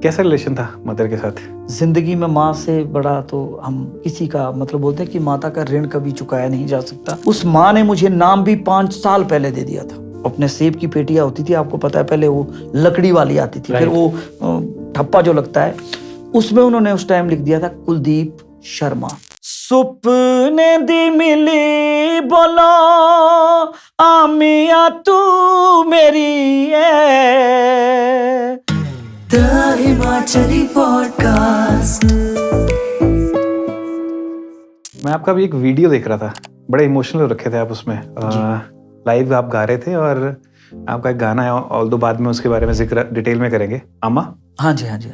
कैसा रिलेशन था मदर के साथ? जिंदगी में माँ से बड़ा तो हम किसी का मतलब बोलते हैं कि माता का ऋण कभी चुकाया नहीं जा सकता। उस माँ ने मुझे नाम भी 5 साल पहले दे दिया था। अपने सेब की पेटियां होती थी, आपको पता है, पहले वो लकड़ी वाली आती थी, फिर वो ठप्पा जो लगता है, उसमें उन्होंने उस टाइम लिख दिया था कुलदीप शर्मा। सुपने दी मिली बोलो आमिया तू मेरी है। The Himachali podcast. मैं आपका भी एक वीडियो देख रहा था, बड़े इमोशनल रखे थे आप उसमें। लाइव आप गा रहे थे और आपका एक गाना है, ऑल्दो बाद में उसके बारे में जिक्र डिटेल में करेंगे। अम्मा? हाँ जी, हाँ जी।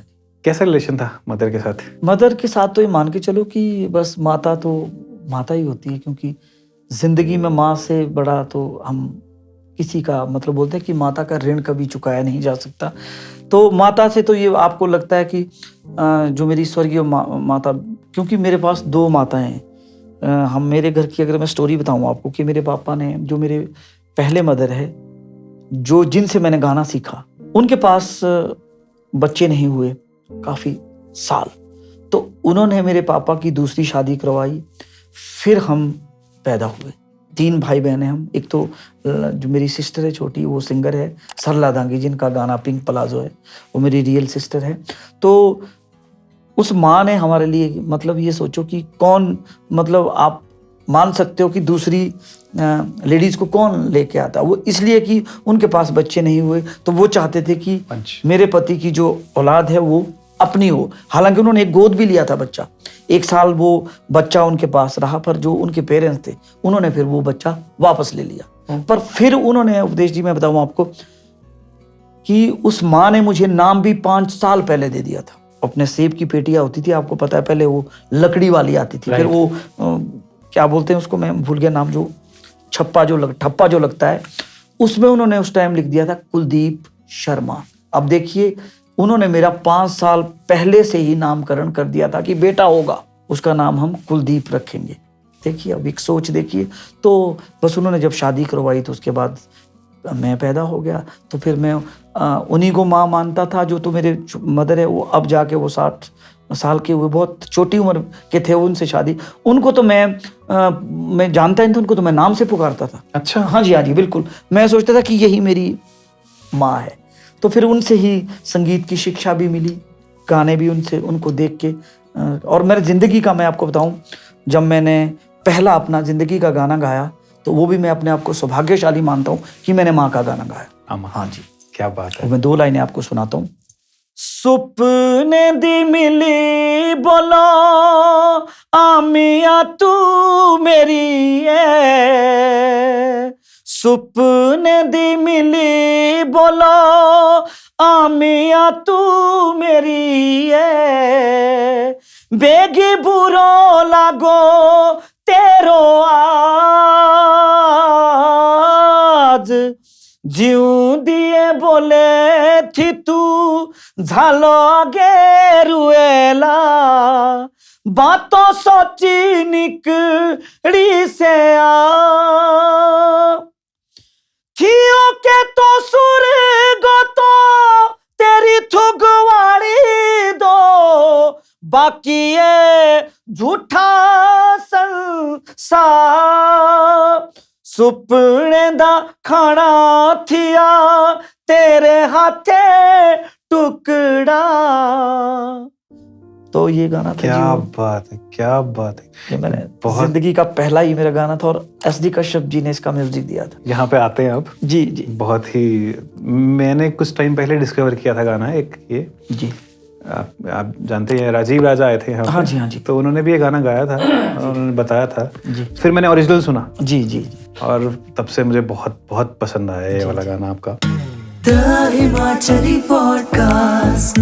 कैसा रिलेशन था मदर के साथ? मदर के साथ तो ये मान के चलो कि बस माता तो माता ही होती है, क्योंकि जिंदगी में माँ से बड़ा तो हम किसी का मतलब बोलते हैं कि माता का ऋण कभी चुकाया नहीं जा सकता। तो माता से तो ये आपको लगता है कि जो मेरी स्वर्गीय माता, क्योंकि मेरे पास 2 माताएं हैं। हम मेरे घर की अगर मैं स्टोरी बताऊं आपको कि मेरे पापा ने, जो मेरे पहले मदर है, जो जिनसे मैंने गाना सीखा, उनके पास बच्चे नहीं हुए काफ़ी साल। तो उन्होंने मेरे पापा की दूसरी शादी करवाई, फिर हम पैदा हुए। 3 भाई बहन हैं हम। एक तो जो मेरी सिस्टर है छोटी, वो सिंगर है, सरला दांगी, जिनका गाना पिंक प्लाजो है, वो मेरी रियल सिस्टर है। तो उस माँ ने हमारे लिए, मतलब ये सोचो कि कौन, मतलब आप मान सकते हो कि दूसरी लेडीज़ को कौन लेके आता। वो इसलिए कि उनके पास बच्चे नहीं हुए, तो वो चाहते थे कि मेरे पति की जो औलाद है वो अपनी हो। हालांकि उन्होंने एक गोद भी लिया था बच्चा, 1 साल वो बच्चा उनके पास रहा, पर जो उनके पेरेंट्स थे उन्होंने फिर वो बच्चा वापस ले लिया। पर फिर उन्होंने, उपदेश जी मैं बताऊं आपको, कि उस माँ ने मुझे नाम भी 5 साल पहले दे दिया था। अपने सेब की पेटियां होती थी, आपको पता है, पहले वो लकड़ी वाली आती थी, फिर वो क्या बोलते हैं उसको, मैं भूल गया नाम, जो ठप्पा जो लगता है, उसमें उन्होंने उस टाइम लिख दिया था कुलदीप शर्मा। अब देखिए, उन्होंने मेरा 5 साल पहले से ही नामकरण कर दिया था कि बेटा होगा, उसका नाम हम कुलदीप रखेंगे। देखिए, अब एक सोच देखिए। तो बस उन्होंने जब शादी करवाई तो उसके बाद मैं पैदा हो गया। तो फिर मैं उन्हीं को माँ मानता था। जो तो मेरे मदर है, वो अब जाके वो 60 साल के हुए, बहुत छोटी उम्र के थे उनसे शादी। उनको तो मैं जानता ही नहीं था, उनको तो मैं नाम से पुकारता था। अच्छा। हाँ जी, हाँ जी, बिल्कुल। मैं सोचता था कि यही मेरी माँ है। तो फिर उनसे ही संगीत की शिक्षा भी मिली, गाने भी उनको देख के। और मेरी ज़िंदगी का मैं आपको बताऊं, जब मैंने पहला अपना ज़िंदगी का गाना गाया, तो वो भी मैं अपने आप को सौभाग्यशाली मानता हूँ कि मैंने माँ का गाना गाया। अम्मा? हाँ जी, क्या बात है। मैं 2 लाइनें आपको सुनाता हूँ। सुपने दी मिली बोलो आमिया तू मेरी है। सुपने दी मिली बोलो आमिया तू मेरी है। बेगी बुरो लागो तेरो आज, जीव दिए बोले थी तू झालो गेरुएला। बातों सोची निकड़ी से आ, थियों के तो सुर्ग तो तेरी थुगवाड़ी दो, बाकी ये झूठा संसार। सुपने दा खाना थिया तेरे हाथे टुकड़ा। तो ये गाना था। क्या बात है, क्या बात है। ये मैंने जिंदगी का पहला ही मेरा गाना था, और SD कश्यप जी ने इसका म्यूजिक दिया था। यहाँ पे आते हैं आप। जी जी। बहुत ही, मैंने कुछ टाइम पहले डिस्कवर किया था गाना एक ये जी। आप जानते हैं राजीव राजा आए थे यहाँ पे। हाँ जी, हाँ जी। तो उन्होंने भी ये गाना गाया था और उन्होंने बताया था जी। फिर मैंने ओरिजिनल सुना। जी जी जी। और तब से मुझे बहुत बहुत पसंद आया ये वाला गाना आपका। The Himachali podcast.